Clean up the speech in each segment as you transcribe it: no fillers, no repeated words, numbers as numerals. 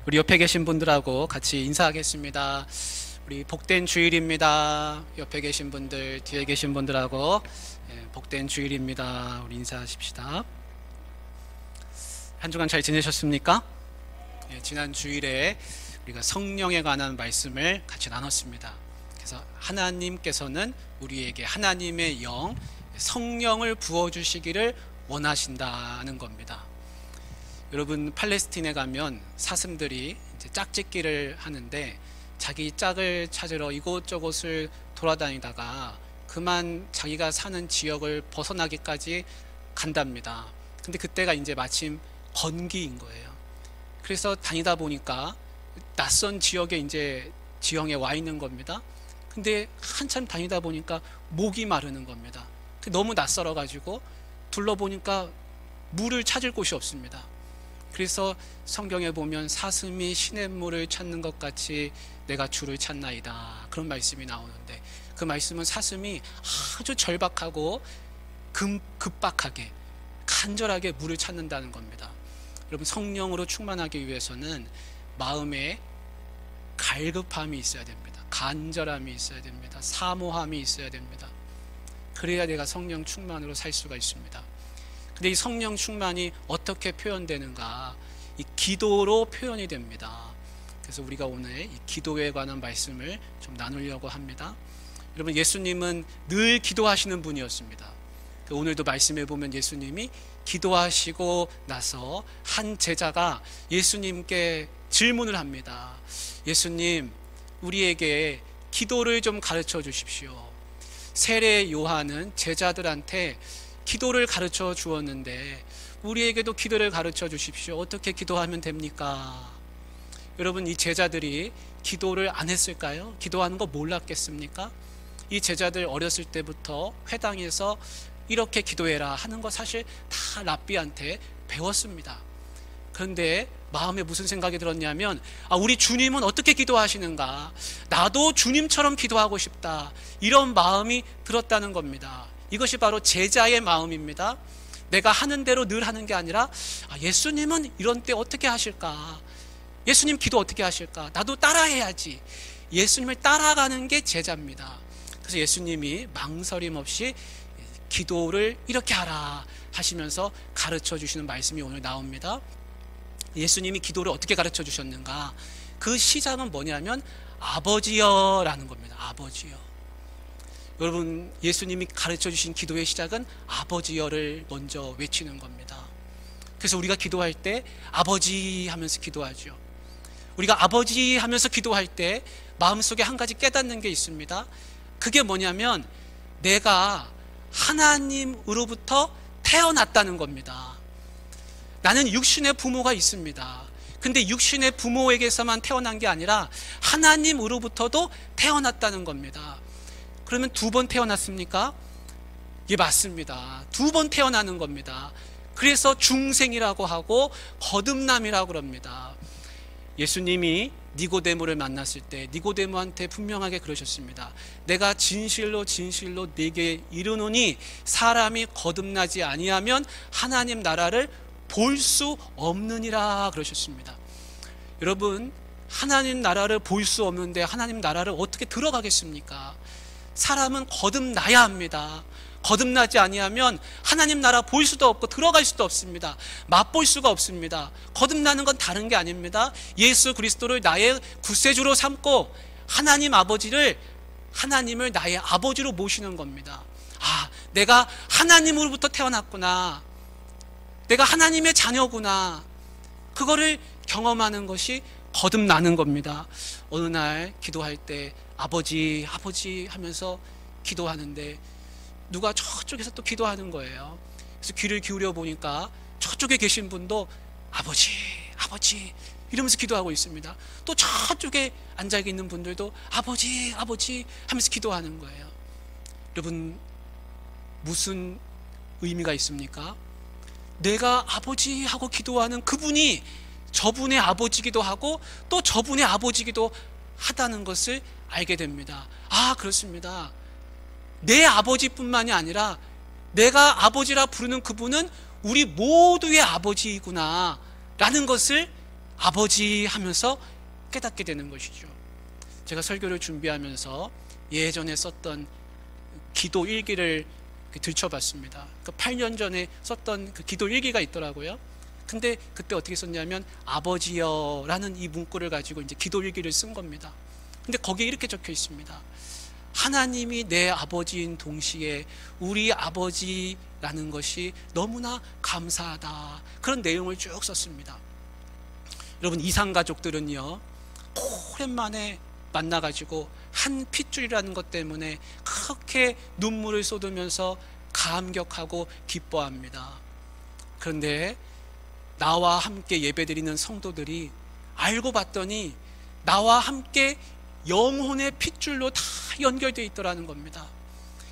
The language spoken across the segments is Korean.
우리 옆에 계신 분들하고 같이 인사하겠습니다. 우리 복된 주일입니다. 옆에 계신 분들, 뒤에 계신 분들하고 복된 주일입니다. 우리 인사하십시다. 한 주간 잘 지내셨습니까? 지난 주일에 우리가 성령에 관한 말씀을 같이 나눴습니다. 그래서 하나님께서는 우리에게 하나님의 영, 성령을 부어주시기를 원하신다는 겁니다. 여러분, 팔레스틴에 가면 사슴들이 이제 짝짓기를 하는데 자기 짝을 찾으러 이곳저곳을 돌아다니다가 그만 자기가 사는 지역을 벗어나기까지 간답니다. 근데 그때가 이제 마침 건기인 거예요. 그래서 다니다 보니까 낯선 지역에 이제 지형에 와 있는 겁니다. 근데 한참 다니다 보니까 목이 마르는 겁니다. 너무 낯설어 가지고 둘러보니까 물을 찾을 곳이 없습니다. 그래서 성경에 보면 사슴이 시냇물을 찾는 것 같이 내가 주를 찾나이다, 그런 말씀이 나오는데, 그 말씀은 사슴이 아주 절박하고 급박하게 간절하게 물을 찾는다는 겁니다. 여러분, 성령으로 충만하기 위해서는 마음에 갈급함이 있어야 됩니다. 간절함이 있어야 됩니다. 사모함이 있어야 됩니다. 그래야 내가 성령 충만으로 살 수가 있습니다. 근데 이 성령 충만이 어떻게 표현되는가? 이 기도로 표현이 됩니다. 그래서 우리가 오늘 이 기도에 관한 말씀을 좀 나누려고 합니다. 여러분, 예수님은 늘 기도하시는 분이었습니다. 오늘도 말씀해 보면 예수님이 기도하시고 나서 한 제자가 예수님께 질문을 합니다. 예수님, 우리에게 기도를 좀 가르쳐 주십시오. 세례 요한은 제자들한테 기도를 가르쳐 주었는데 우리에게도 기도를 가르쳐 주십시오. 어떻게 기도하면 됩니까? 여러분, 이 제자들이 기도를 안 했을까요? 기도하는 거 몰랐겠습니까? 이 제자들 어렸을 때부터 회당에서 이렇게 기도해라 하는 거 사실 다 랍비한테 배웠습니다. 그런데 마음에 무슨 생각이 들었냐면, 우리 주님은 어떻게 기도하시는가? 나도 주님처럼 기도하고 싶다, 이런 마음이 들었다는 겁니다. 이것이 바로 제자의 마음입니다. 내가 하는 대로 늘 하는 게 아니라 예수님은 이런 때 어떻게 하실까? 예수님 기도 어떻게 하실까? 나도 따라해야지. 예수님을 따라가는 게 제자입니다. 그래서 예수님이 망설임 없이 기도를 이렇게 하라 하시면서 가르쳐 주시는 말씀이 오늘 나옵니다. 예수님이 기도를 어떻게 가르쳐 주셨는가? 그 시작은 뭐냐면 아버지여 라는 겁니다. 아버지여. 여러분, 예수님이 가르쳐 주신 기도의 시작은 아버지여를 먼저 외치는 겁니다. 그래서 우리가 기도할 때 아버지 하면서 기도하죠. 우리가 아버지 하면서 기도할 때 마음속에 한 가지 깨닫는 게 있습니다. 그게 뭐냐면 내가 하나님으로부터 태어났다는 겁니다. 나는 육신의 부모가 있습니다. 근데 육신의 부모에게서만 태어난 게 아니라 하나님으로부터도 태어났다는 겁니다. 그러면 2번 태어났습니까? 예, 맞습니다. 2번 태어나는 겁니다. 그래서 중생이라고 하고 거듭남이라고 그럽니다. 예수님이 니고데모를 만났을 때 니고데모한테 분명하게 그러셨습니다. 내가 진실로 진실로 네게 이르노니 사람이 거듭나지 아니하면 하나님 나라를 볼 수 없느니라 그러셨습니다. 여러분, 하나님 나라를 볼 수 없는데 하나님 나라를 어떻게 들어가겠습니까? 사람은 거듭나야 합니다. 거듭나지 아니하면 하나님 나라 볼 수도 없고 들어갈 수도 없습니다. 맛볼 수가 없습니다. 거듭나는 건 다른 게 아닙니다. 예수 그리스도를 나의 구세주로 삼고 하나님을 나의 아버지로 모시는 겁니다. 내가 하나님으로부터 태어났구나, 내가 하나님의 자녀구나, 그거를 경험하는 것이 거듭나는 겁니다. 어느 날 기도할 때 아버지 하면서 기도하는데 누가 저쪽에서 또 기도하는 거예요. 그래서 귀를 기울여 보니까 저쪽에 계신 분도 아버지 이러면서 기도하고 있습니다. 또 저쪽에 앉아 있는 분들도 아버지 하면서 기도하는 거예요. 여러분, 무슨 의미가 있습니까? 내가 아버지 하고 기도하는 그분이 저분의 아버지기도 하고 또 저분의 아버지기도 하다는 것을 알게 됩니다. 그렇습니다. 내 아버지뿐만이 아니라 내가 아버지라 부르는 그분은 우리 모두의 아버지이구나 라는 것을 아버지 하면서 깨닫게 되는 것이죠. 제가 설교를 준비하면서 예전에 썼던 기도 일기를 들춰봤습니다. 그 8년 전에 썼던 그 기도 일기가 있더라고요. 근데 그때 어떻게 썼냐면 아버지여 라는 이 문구를 가지고 이제 기도 일기를 쓴 겁니다. 근데 거기에 이렇게 적혀 있습니다. 하나님이 내 아버지인 동시에 우리 아버지라는 것이 너무나 감사하다. 그런 내용을 쭉 썼습니다. 여러분, 이산가족들은요, 오랜만에 만나가지고 한 핏줄이라는 것 때문에 그렇게 눈물을 쏟으면서 감격하고 기뻐합니다. 그런데 나와 함께 예배드리는 성도들이 알고 봤더니 나와 함께 영혼의 핏줄로 다 연결되어 있더라는 겁니다.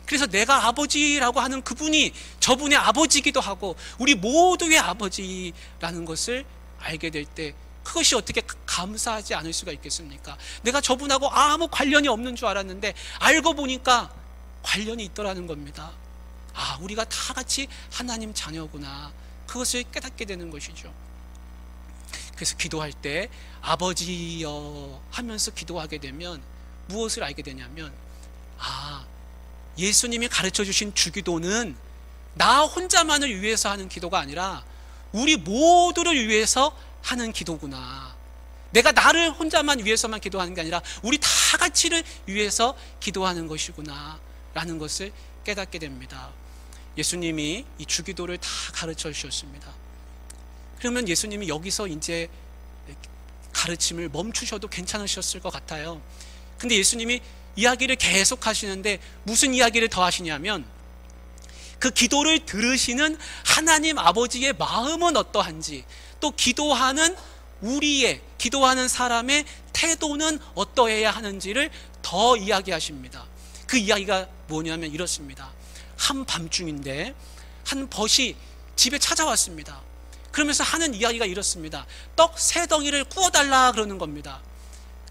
그래서 내가 아버지라고 하는 그분이 저분의 아버지이기도 하고 우리 모두의 아버지라는 것을 알게 될 때 그것이 어떻게 감사하지 않을 수가 있겠습니까? 내가 저분하고 아무 관련이 없는 줄 알았는데 알고 보니까 관련이 있더라는 겁니다. 아, 우리가 다 같이 하나님 자녀구나. 그것을 깨닫게 되는 것이죠. 그래서 기도할 때 아버지여 하면서 기도하게 되면 무엇을 알게 되냐면, 아, 예수님이 가르쳐 주신 주기도는 나 혼자만을 위해서 하는 기도가 아니라 우리 모두를 위해서 하는 기도구나. 내가 나를 혼자만 위해서만 기도하는 게 아니라 우리 다 같이를 위해서 기도하는 것이구나 라는 것을 깨닫게 됩니다. 예수님이 이 주기도를 다 가르쳐 주셨습니다. 그러면 예수님이 여기서 이제 가르침을 멈추셔도 괜찮으셨을 것 같아요. 근데 예수님이 이야기를 계속 하시는데 무슨 이야기를 더 하시냐면, 그 기도를 들으시는 하나님 아버지의 마음은 어떠한지, 또 기도하는 우리의, 기도하는 사람의 태도는 어떠해야 하는지를 더 이야기하십니다. 그 이야기가 뭐냐면 이렇습니다. 한밤중인데 한 벗이 집에 찾아왔습니다. 그러면서 하는 이야기가 이렇습니다. 떡 3덩이를 구워달라 그러는 겁니다.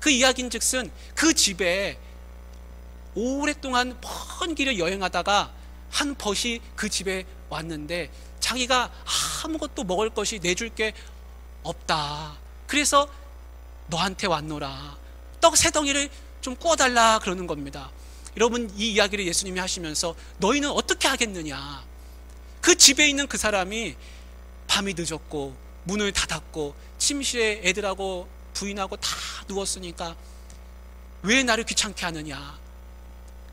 그 이야기인 즉슨 그 집에 오랫동안 먼 길을 여행하다가 한 벗이 그 집에 왔는데 자기가 아무것도 먹을 것이 내줄 게 없다. 그래서 너한테 왔노라. 떡 3덩이를 좀 구워달라 그러는 겁니다. 여러분, 이 이야기를 예수님이 하시면서 너희는 어떻게 하겠느냐. 그 집에 있는 그 사람이 밤이 늦었고 문을 닫았고 침실에 애들하고 부인하고 다 누웠으니까 왜 나를 귀찮게 하느냐,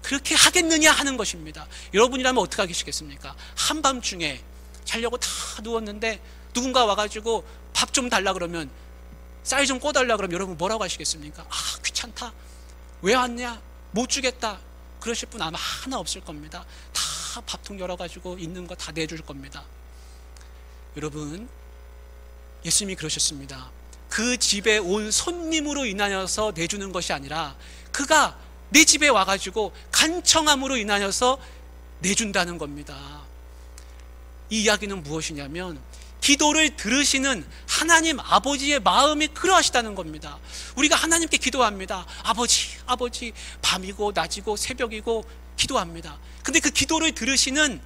그렇게 하겠느냐 하는 것입니다. 여러분이라면 어떻게 하시겠습니까? 한밤중에 자려고 다 누웠는데 누군가 와가지고 밥 좀 달라 그러면, 쌀 좀 꺼달라 그러면 여러분 뭐라고 하시겠습니까? 아, 귀찮다, 왜 왔냐, 못 주겠다, 그러실 분 아마 하나 없을 겁니다. 다 밥통 열어가지고 있는 거 다 내줄 겁니다. 여러분, 예수님이 그러셨습니다. 그 집에 온 손님으로 인하여서 내주는 것이 아니라 그가 내 집에 와가지고 간청함으로 인하여서 내준다는 겁니다. 이 이야기는 무엇이냐면 기도를 들으시는 하나님 아버지의 마음이 그러하시다는 겁니다. 우리가 하나님께 기도합니다. 아버지, 아버지, 밤이고 낮이고 새벽이고 기도합니다. 근데 그 기도를 들으시는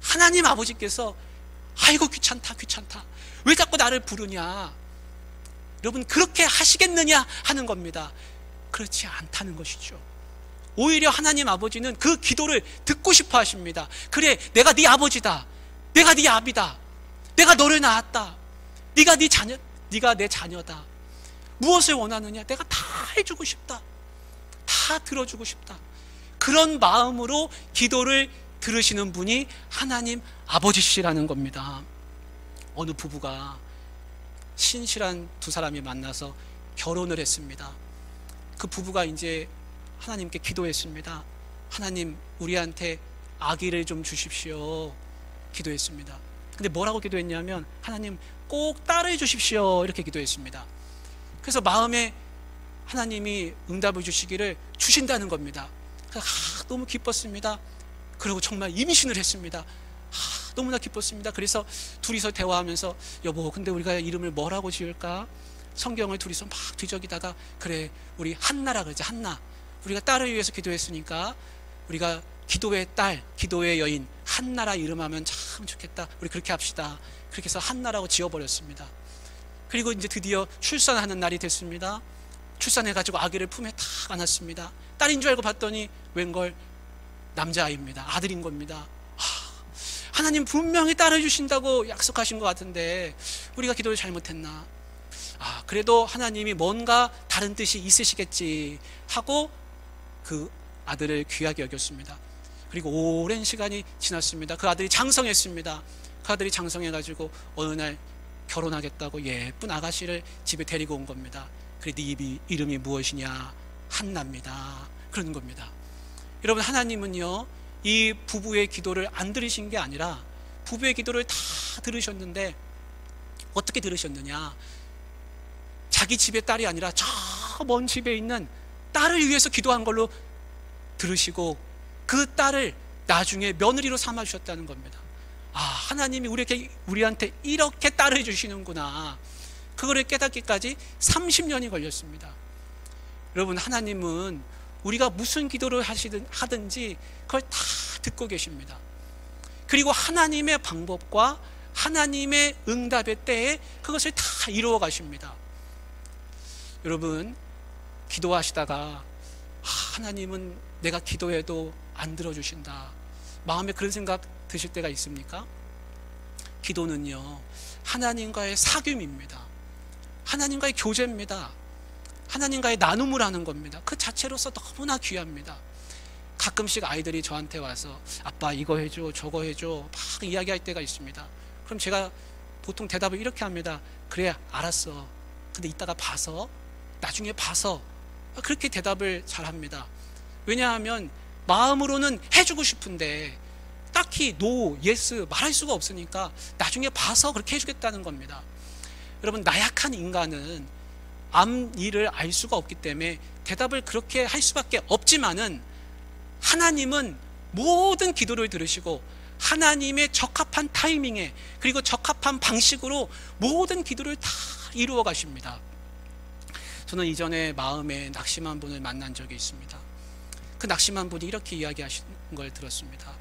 하나님 아버지께서 아이고 귀찮다, 귀찮다, 왜 자꾸 나를 부르냐, 여러분 그렇게 하시겠느냐 하는 겁니다. 그렇지 않다는 것이죠. 오히려 하나님 아버지는 그 기도를 듣고 싶어 하십니다. 그래, 내가 네 아버지다, 내가 네 아비다, 내가 너를 낳았다, 네가 네 자녀, 네가 내 자녀다. 무엇을 원하느냐, 내가 다 해주고 싶다, 다 들어주고 싶다. 그런 마음으로 기도를 들으시는 분이 하나님 아버지시라는 겁니다. 어느 부부가 신실한 두 사람이 만나서 결혼을 했습니다. 그 부부가 이제 하나님께 기도했습니다. 하나님, 우리한테 아기를 좀 주십시오 기도했습니다. 근데 뭐라고 기도했냐면, 하나님 꼭 딸을 주십시오 이렇게 기도했습니다. 그래서 마음에 하나님이 응답을 주시기를 주신다는 겁니다. 너무 기뻤습니다. 그리고 정말 임신을 했습니다. 너무나 기뻤습니다. 그래서 둘이서 대화하면서, 여보 근데 우리가 이름을 뭐라고 지을까? 성경을 둘이서 막 뒤적이다가, 그래 우리 한나라 그러자. 한나, 우리가 딸을 위해서 기도했으니까 우리가 기도의 딸, 기도의 여인 한나라 이름하면 참 좋겠다, 우리 그렇게 합시다. 그렇게 해서 한나라고 지어버렸습니다. 그리고 이제 드디어 출산하는 날이 됐습니다. 출산해가지고 아기를 품에 탁 안았습니다. 딸인 줄 알고 봤더니 웬걸 남자아이입니다. 아들인 겁니다. 하나님 분명히 딸을 주신다고 약속하신 것 같은데 우리가 기도를 잘못했나? 그래도 하나님이 뭔가 다른 뜻이 있으시겠지 하고 그 아들을 귀하게 여겼습니다. 그리고 오랜 시간이 지났습니다. 그 아들이 장성했습니다. 그 아들이 장성해가지고 어느 날 결혼하겠다고 예쁜 아가씨를 집에 데리고 온 겁니다. 그래, 네 이름이 무엇이냐? 한나입니다. 그러는 겁니다. 여러분, 하나님은요, 이 부부의 기도를 안 들으신 게 아니라 부부의 기도를 다 들으셨는데 어떻게 들으셨느냐? 자기 집의 딸이 아니라 저 먼 집에 있는 딸을 위해서 기도한 걸로 들으시고 그 딸을 나중에 며느리로 삼아주셨다는 겁니다. 하나님이 우리한테 이렇게 딸을 주시는구나. 그거를 깨닫기까지 30년이 걸렸습니다. 여러분, 하나님은 우리가 무슨 기도를 하든지 그걸 다 듣고 계십니다. 그리고 하나님의 방법과 하나님의 응답의 때에 그것을 다 이루어 가십니다. 여러분, 기도하시다가 하나님은 내가 기도해도 안 들어주신다, 마음에 그런 생각 드실 때가 있습니까? 기도는요, 하나님과의 사귐입니다. 하나님과의 교제입니다. 하나님과의 나눔을 하는 겁니다. 그 자체로서 너무나 귀합니다. 가끔씩 아이들이 저한테 와서 아빠 이거 해줘 저거 해줘 막 이야기할 때가 있습니다. 그럼 제가 보통 대답을 이렇게 합니다. 그래, 알았어. 근데 이따가 봐서, 나중에 봐서. 그렇게 대답을 잘 합니다. 왜냐하면 마음으로는 해주고 싶은데 딱히 노, 예스 말할 수가 없으니까 나중에 봐서 그렇게 해주겠다는 겁니다. 여러분, 나약한 인간은 앞 일을 알 수가 없기 때문에 대답을 그렇게 할 수밖에 없지만은 하나님은 모든 기도를 들으시고 하나님의 적합한 타이밍에 그리고 적합한 방식으로 모든 기도를 다 이루어 가십니다. 저는 이전에 마음에 낙심한 분을 만난 적이 있습니다. 그 낙심한 분이 이렇게 이야기하시는 걸 들었습니다.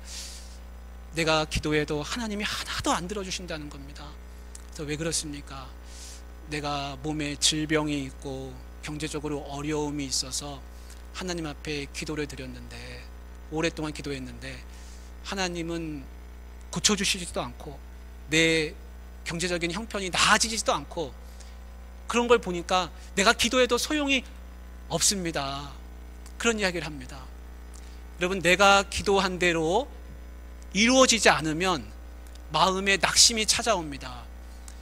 내가 기도해도 하나님이 하나도 안 들어주신다는 겁니다. 그래서 왜 그렇습니까? 내가 몸에 질병이 있고 경제적으로 어려움이 있어서 하나님 앞에 기도를 드렸는데, 오랫동안 기도했는데 하나님은 고쳐주시지도 않고 내 경제적인 형편이 나아지지도 않고, 그런 걸 보니까 내가 기도해도 소용이 없습니다. 그런 이야기를 합니다. 여러분, 내가 기도한 대로 이루어지지 않으면 마음에 낙심이 찾아옵니다.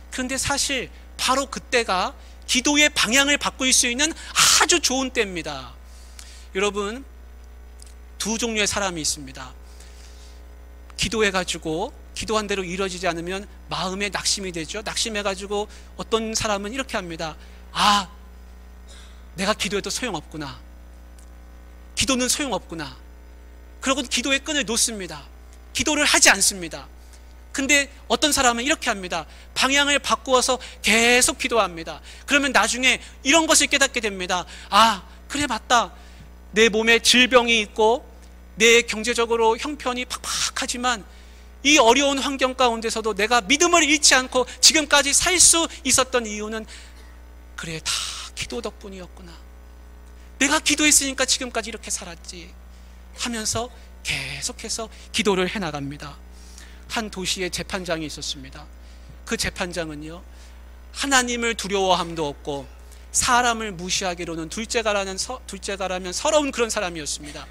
그런데 사실 바로 그때가 기도의 방향을 바꿀 수 있는 아주 좋은 때입니다. 여러분, 두 종류의 사람이 있습니다. 기도해가지고 기도한 대로 이루어지지 않으면 마음에 낙심이 되죠. 낙심해가지고 어떤 사람은 이렇게 합니다. 내가 기도해도 소용없구나. 기도는 소용없구나. 그러고 기도의 끈을 놓습니다. 기도를 하지 않습니다. 근데 어떤 사람은 이렇게 합니다. 방향을 바꾸어서 계속 기도합니다. 그러면 나중에 이런 것을 깨닫게 됩니다. 그래, 맞다. 내 몸에 질병이 있고 내 경제적으로 형편이 팍팍하지만 이 어려운 환경 가운데서도 내가 믿음을 잃지 않고 지금까지 살 수 있었던 이유는 그래, 다 기도 덕분이었구나. 내가 기도했으니까 지금까지 이렇게 살았지 하면서 계속해서 기도를 해나갑니다. 한 도시에 재판장이 있었습니다. 그 재판장은요, 하나님을 두려워함도 없고 사람을 무시하기로는 둘째가라면 서러운 그런 사람이었습니다.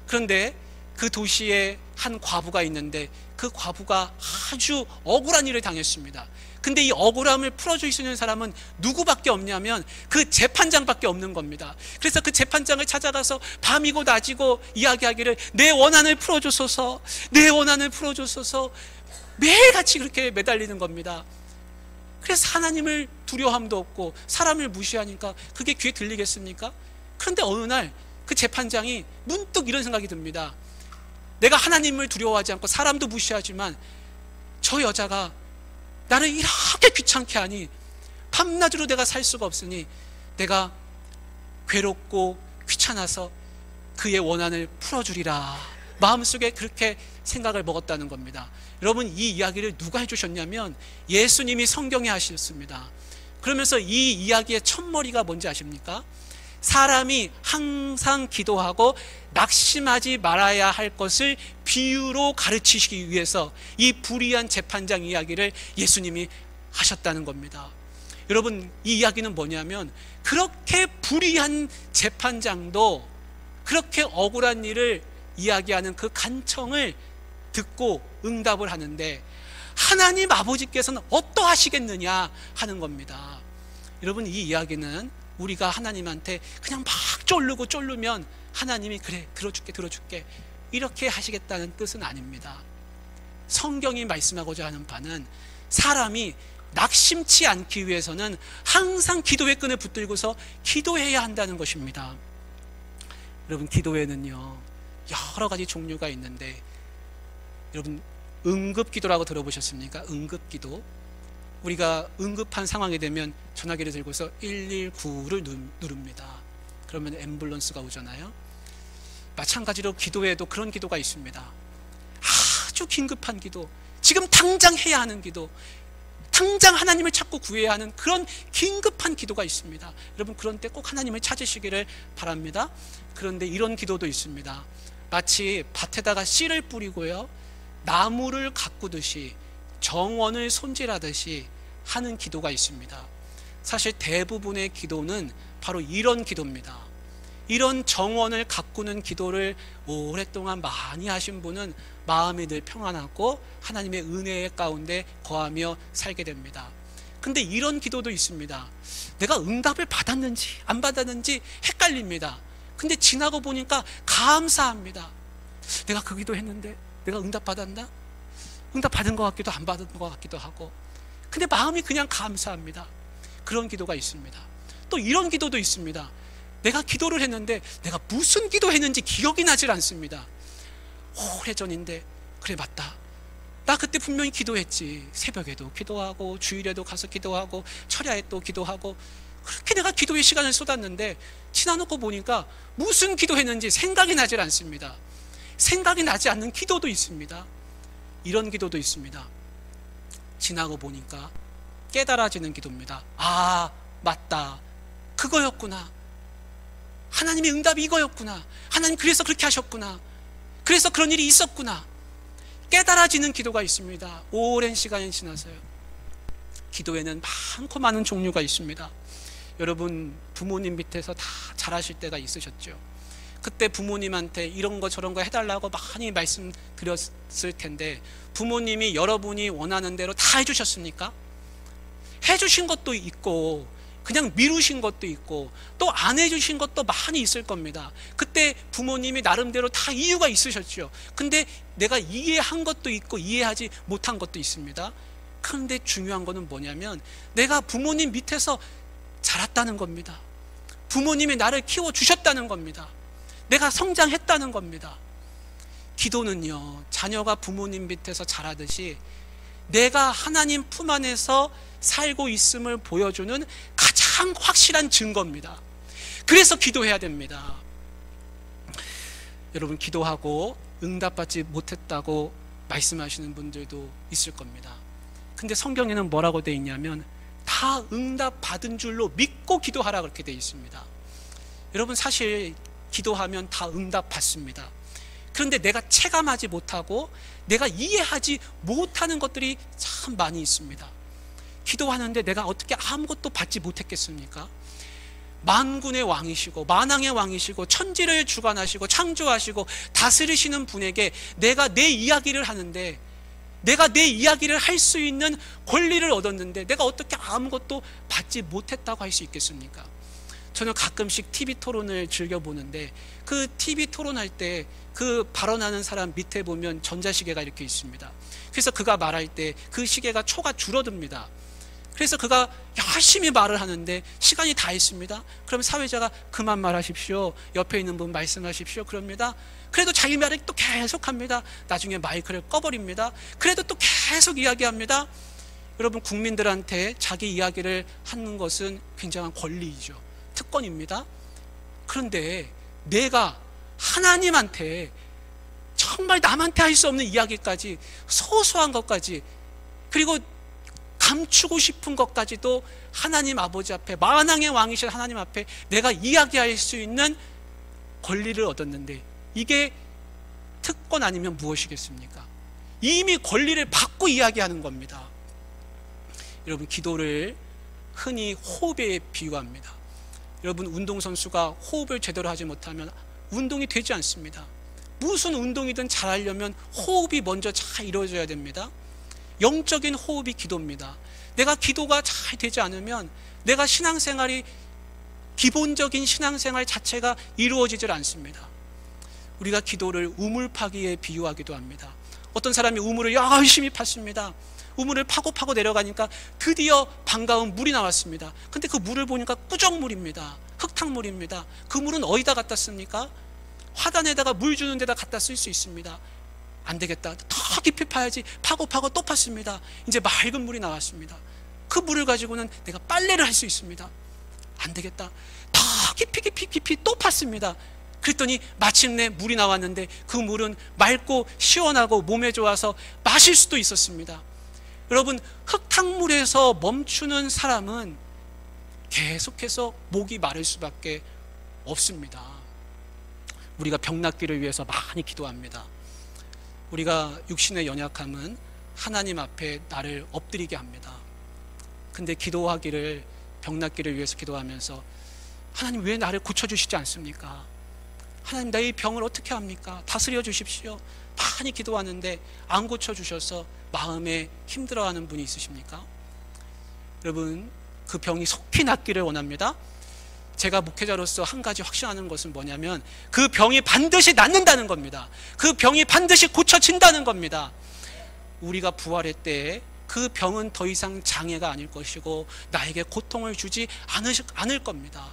그런데 그 도시에 한 과부가 있는데 그 과부가 아주 억울한 일을 당했습니다. 근데 이 억울함을 풀어줄 수 있는 사람은 누구밖에 없냐면 그 재판장밖에 없는 겁니다. 그래서 그 재판장을 찾아가서 밤이고 낮이고 이야기하기를 내 원한을 풀어주소서, 내 원한을 풀어주소서, 매일같이 그렇게 매달리는 겁니다. 그래서 하나님을 두려워함도 없고 사람을 무시하니까 그게 귀에 들리겠습니까? 그런데 어느 날 그 재판장이 문득 이런 생각이 듭니다. 내가 하나님을 두려워하지 않고 사람도 무시하지만 저 여자가 나를 이렇게 귀찮게 하니 밤낮으로 내가 살 수가 없으니 내가 괴롭고 귀찮아서 그의 원한을 풀어주리라. 마음속에 그렇게 생각을 먹었다는 겁니다. 여러분, 이 이야기를 누가 해주셨냐면 예수님이 성경에 하셨습니다. 그러면서 이 이야기의 첫머리가 뭔지 아십니까? 사람이 항상 기도하고 낙심하지 말아야 할 것을 비유로 가르치시기 위해서 이 불의한 재판장 이야기를 예수님이 하셨다는 겁니다. 여러분, 이 이야기는 뭐냐면 그렇게 불의한 재판장도 그렇게 억울한 일을 이야기하는 그 간청을 듣고 응답을 하는데 하나님 아버지께서는 어떠하시겠느냐 하는 겁니다. 여러분, 이 이야기는 우리가 하나님한테 그냥 막 쫄르면 하나님이 그래 들어줄게 이렇게 하시겠다는 뜻은 아닙니다. 성경이 말씀하고자 하는 바는 사람이 낙심치 않기 위해서는 항상 기도의 끈을 붙들고서 기도해야 한다는 것입니다. 여러분, 기도에는요 여러 가지 종류가 있는데, 여러분 응급기도라고 들어보셨습니까? 응급기도. 우리가 응급한 상황이 되면 전화기를 들고서 119를 누릅니다. 그러면 앰뷸런스가 오잖아요. 마찬가지로 기도에도 그런 기도가 있습니다. 아주 긴급한 기도, 지금 당장 해야 하는 기도, 당장 하나님을 찾고 구해야 하는 그런 긴급한 기도가 있습니다. 여러분, 그런 때 꼭 하나님을 찾으시기를 바랍니다. 그런데 이런 기도도 있습니다. 마치 밭에다가 씨를 뿌리고요 나무를 가꾸듯이 정원을 손질하듯이 하는 기도가 있습니다. 사실 대부분의 기도는 바로 이런 기도입니다. 이런 정원을 가꾸는 기도를 오랫동안 많이 하신 분은 마음이 늘 평안하고 하나님의 은혜 가운데 거하며 살게 됩니다. 근데 이런 기도도 있습니다. 내가 응답을 받았는지 안 받았는지 헷갈립니다. 근데 지나고 보니까 감사합니다. 내가 그 기도했는데 내가 응답 받았나? 응답 받은 것 같기도 안 받은 것 같기도 하고, 근데 마음이 그냥 감사합니다. 그런 기도가 있습니다. 또 이런 기도도 있습니다. 내가 기도를 했는데 내가 무슨 기도했는지 기억이 나질 않습니다. 오래전인데 그래 맞다, 나 그때 분명히 기도했지. 새벽에도 기도하고 주일에도 가서 기도하고 철야에 또 기도하고 그렇게 내가 기도의 시간을 쏟았는데 지나놓고 보니까 무슨 기도했는지 생각이 나질 않습니다. 생각이 나지 않는 기도도 있습니다. 이런 기도도 있습니다. 지나고 보니까 깨달아지는 기도입니다. 아, 맞다, 그거였구나. 하나님의 응답이 이거였구나. 하나님 그래서 그렇게 하셨구나. 그래서 그런 일이 있었구나. 깨달아지는 기도가 있습니다. 오랜 시간이 지나서요. 기도에는 많고 많은 종류가 있습니다. 여러분, 부모님 밑에서 다 자라실 때가 있으셨죠. 그때 부모님한테 이런 거 저런 거 해달라고 많이 말씀드렸을 텐데 부모님이 여러분이 원하는 대로 다 해주셨습니까? 해주신 것도 있고 그냥 미루신 것도 있고 또 안 해주신 것도 많이 있을 겁니다. 그때 부모님이 나름대로 다 이유가 있으셨죠. 근데 내가 이해한 것도 있고 이해하지 못한 것도 있습니다. 그런데 중요한 거는 뭐냐면 내가 부모님 밑에서 자랐다는 겁니다. 부모님이 나를 키워주셨다는 겁니다. 내가 성장했다는 겁니다. 기도는요, 자녀가 부모님 밑에서 자라듯이 내가 하나님 품 안에서 살고 있음을 보여주는 가장 확실한 증거입니다. 그래서 기도해야 됩니다. 여러분, 기도하고 응답받지 못했다고 말씀하시는 분들도 있을 겁니다. 근데 성경에는 뭐라고 되어 있냐면 다 응답 받은 줄로 믿고 기도하라 그렇게 되어 있습니다. 여러분, 사실 기도하면 다 응답 받습니다. 그런데 내가 체감하지 못하고 내가 이해하지 못하는 것들이 참 많이 있습니다. 기도하는데 내가 어떻게 아무것도 받지 못했겠습니까? 만군의 왕이시고 만왕의 왕이시고 천지를 주관하시고 창조하시고 다스리시는 분에게 내가 내 이야기를 하는데, 내가 내 이야기를 할 수 있는 권리를 얻었는데 내가 어떻게 아무것도 받지 못했다고 할 수 있겠습니까? 저는 가끔씩 TV 토론을 즐겨보는데 그 TV 토론할 때 그 발언하는 사람 밑에 보면 전자시계가 이렇게 있습니다. 그래서 그가 말할 때 그 시계가 초가 줄어듭니다. 그래서 그가 열심히 말을 하는데 시간이 다 있습니다. 그럼 사회자가 그만 말하십시오, 옆에 있는 분 말씀하십시오 그럽니다. 그래도 자기 말을 또 계속합니다. 나중에 마이크를 꺼버립니다. 그래도 또 계속 이야기합니다. 여러분, 국민들한테 자기 이야기를 하는 것은 굉장한 권리이죠. 특권입니다. 그런데 내가 하나님한테 정말 남한테 할 수 없는 이야기까지, 소소한 것까지, 그리고 감추고 싶은 것까지도 하나님 아버지 앞에, 만왕의 왕이신 하나님 앞에 내가 이야기할 수 있는 권리를 얻었는데, 이게 특권 아니면 무엇이겠습니까? 이미 권리를 받고 이야기하는 겁니다. 여러분, 기도를 흔히 호흡에 비유합니다. 여러분, 운동선수가 호흡을 제대로 하지 못하면 운동이 되지 않습니다. 무슨 운동이든 잘하려면 호흡이 먼저 잘 이루어져야 됩니다. 영적인 호흡이 기도입니다. 내가 기도가 잘 되지 않으면 내가 신앙생활이, 기본적인 신앙생활 자체가 이루어지질 않습니다. 우리가 기도를 우물 파기에 비유하기도 합니다. 어떤 사람이 우물을 열심히 팠습니다. 우물을 파고 내려가니까 드디어 반가운 물이 나왔습니다. 근데 그 물을 보니까 꾸정물입니다. 흙탕물입니다. 그 물은 어디다 갖다 씁니까? 화단에다가 물 주는 데다 갖다 쓸 수 있습니다. 안 되겠다, 더 깊이 파야지. 파고 또 팠습니다. 이제 맑은 물이 나왔습니다. 그 물을 가지고는 내가 빨래를 할 수 있습니다. 안 되겠다, 더 깊이 또 팠습니다. 그랬더니 마침내 물이 나왔는데 그 물은 맑고 시원하고 몸에 좋아서 마실 수도 있었습니다. 여러분, 흙탕물에서 멈추는 사람은 계속해서 목이 마를 수밖에 없습니다. 우리가 병 낫기를 위해서 많이 기도합니다. 우리가 육신의 연약함은 하나님 앞에 나를 엎드리게 합니다. 근데 기도하기를, 병 낫기를 위해서 기도하면서 하나님 왜 나를 고쳐주시지 않습니까? 하나님, 나의 병을 어떻게 합니까? 다스려 주십시오. 많이 기도하는데 안 고쳐주셔서 마음에 힘들어하는 분이 있으십니까? 여러분, 그 병이 속히 낫기를 원합니다. 제가 목회자로서 한 가지 확신하는 것은 뭐냐면, 그 병이 반드시 낫는다는 겁니다. 그 병이 반드시 고쳐진다는 겁니다. 우리가 부활의 때에 그 병은 더 이상 장애가 아닐 것이고 나에게 고통을 주지 않을 겁니다.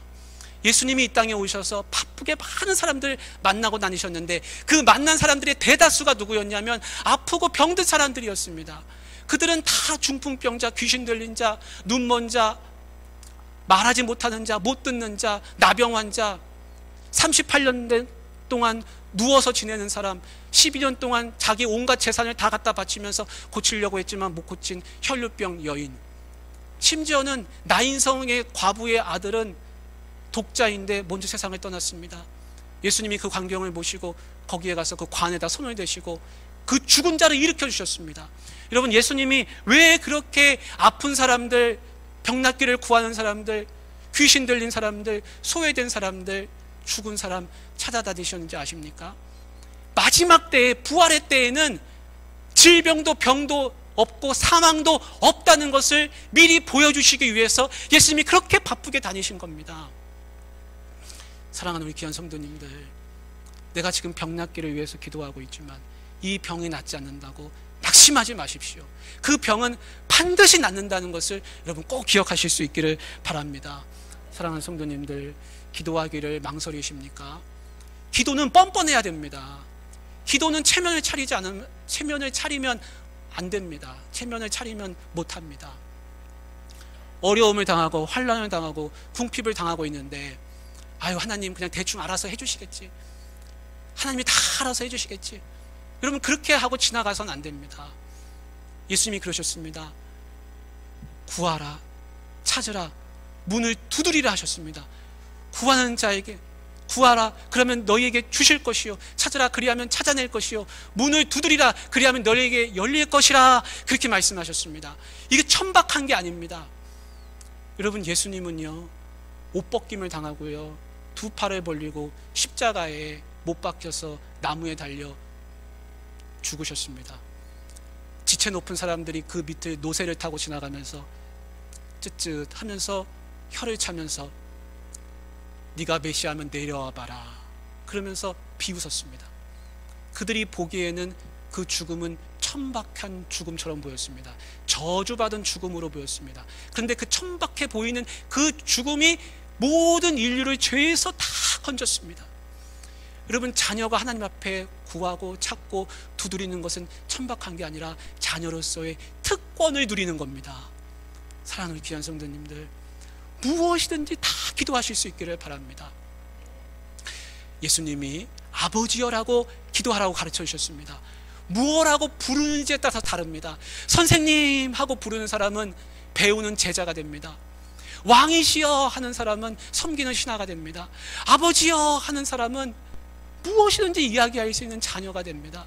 예수님이 이 땅에 오셔서 바쁘게 많은 사람들 만나고 다니셨는데, 그 만난 사람들의 대다수가 누구였냐면 아프고 병든 사람들이었습니다. 그들은 다 중풍병자, 귀신 들린 자, 눈먼 자, 말하지 못하는 자, 못 듣는 자, 나병 환자, 38년 동안 누워서 지내는 사람, 12년 동안 자기 온갖 재산을 다 갖다 바치면서 고치려고 했지만 못 고친 혈류병 여인, 심지어는 나인성의 과부의 아들은 독자인데 먼저 세상을 떠났습니다. 예수님이 그 광경을 보시고 거기에 가서 그 관에다 손을 대시고 그 죽은 자를 일으켜 주셨습니다. 여러분, 예수님이 왜 그렇게 아픈 사람들, 병 낫기를 구하는 사람들, 귀신 들린 사람들, 소외된 사람들, 죽은 사람 찾아다니셨는지 아십니까? 마지막 때에, 부활의 때에는 질병도 병도 없고 사망도 없다는 것을 미리 보여주시기 위해서 예수님이 그렇게 바쁘게 다니신 겁니다. 사랑하는 우리 귀한 성도님들, 내가 지금 병 낫기를 위해서 기도하고 있지만 이 병이 낫지 않는다고 낙심하지 마십시오. 그 병은 반드시 낫는다는 것을 여러분 꼭 기억하실 수 있기를 바랍니다. 사랑하는 성도님들, 기도하기를 망설이십니까? 기도는 뻔뻔해야 됩니다. 기도는 체면을 차리면 안 됩니다. 체면을 차리면 못합니다. 어려움을 당하고 환난을 당하고 궁핍을 당하고 있는데, 아유, 하나님 그냥 대충 알아서 해주시겠지, 하나님이 다 알아서 해주시겠지, 여러분 그렇게 하고 지나가서는 안 됩니다. 예수님이 그러셨습니다. 구하라, 찾으라, 문을 두드리라 하셨습니다. 구하는 자에게 구하라, 그러면 너희에게 주실 것이요, 찾으라, 그리하면 찾아낼 것이요, 문을 두드리라, 그리하면 너희에게 열릴 것이라, 그렇게 말씀하셨습니다. 이게 천박한 게 아닙니다. 여러분, 예수님은요 옷 벗김을 당하고요, 두 팔을 벌리고 십자가에 못 박혀서 나무에 달려 죽으셨습니다. 지체 높은 사람들이 그 밑을 노새를 타고 지나가면서 쯧쯧하면서 혀를 차면서 네가 메시아면 내려와 봐라 그러면서 비웃었습니다. 그들이 보기에는 그 죽음은 천박한 죽음처럼 보였습니다. 저주받은 죽음으로 보였습니다. 그런데 그 천박해 보이는 그 죽음이 모든 인류를 죄에서 다 건졌습니다. 여러분, 자녀가 하나님 앞에 구하고 찾고 두드리는 것은 천박한 게 아니라 자녀로서의 특권을 누리는 겁니다. 사랑하는 귀한 성도님들, 무엇이든지 다 기도하실 수 있기를 바랍니다. 예수님이 아버지여라고 기도하라고 가르쳐 주셨습니다. 무엇하고 부르는지에 따라서 다릅니다. 선생님 하고 부르는 사람은 배우는 제자가 됩니다. 왕이시여 하는 사람은 섬기는 신하가 됩니다. 아버지여 하는 사람은 무엇이든지 이야기할 수 있는 자녀가 됩니다.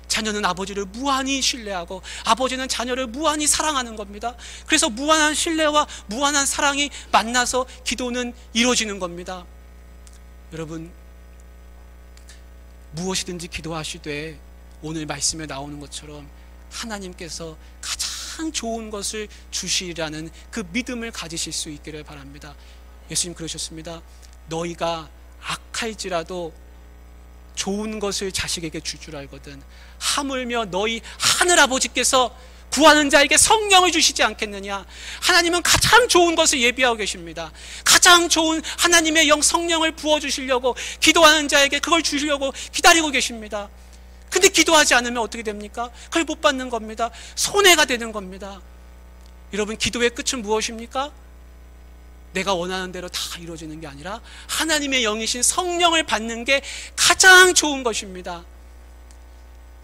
자녀는 아버지를 무한히 신뢰하고 아버지는 자녀를 무한히 사랑하는 겁니다. 그래서 무한한 신뢰와 무한한 사랑이 만나서 기도는 이루어지는 겁니다. 여러분, 무엇이든지 기도하시되 오늘 말씀에 나오는 것처럼 하나님께서 가장 좋은 것을 주시리라는 그 믿음을 가지실 수 있기를 바랍니다. 예수님 그러셨습니다. 너희가 악할지라도 좋은 것을 자식에게 줄 줄 알거든 하물며 너희 하늘아버지께서 구하는 자에게 성령을 주시지 않겠느냐. 하나님은 가장 좋은 것을 예비하고 계십니다. 가장 좋은 하나님의 영 성령을 부어주시려고 기도하는 자에게 그걸 주시려고 기다리고 계십니다. 근데 기도하지 않으면 어떻게 됩니까? 그걸 못 받는 겁니다. 손해가 되는 겁니다. 여러분, 기도의 끝은 무엇입니까? 내가 원하는 대로 다 이루어지는 게 아니라 하나님의 영이신 성령을 받는 게 가장 좋은 것입니다.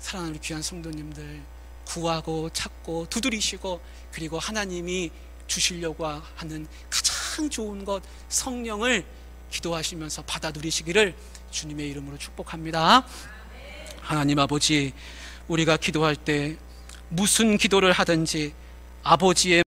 사랑하는 우리 귀한 성도님들, 구하고 찾고 두드리시고 그리고 하나님이 주시려고 하는 가장 좋은 것 성령을 기도하시면서 받아 누리시기를 주님의 이름으로 축복합니다. 하나님 아버지, 우리가 기도할 때 무슨 기도를 하든지 아버지의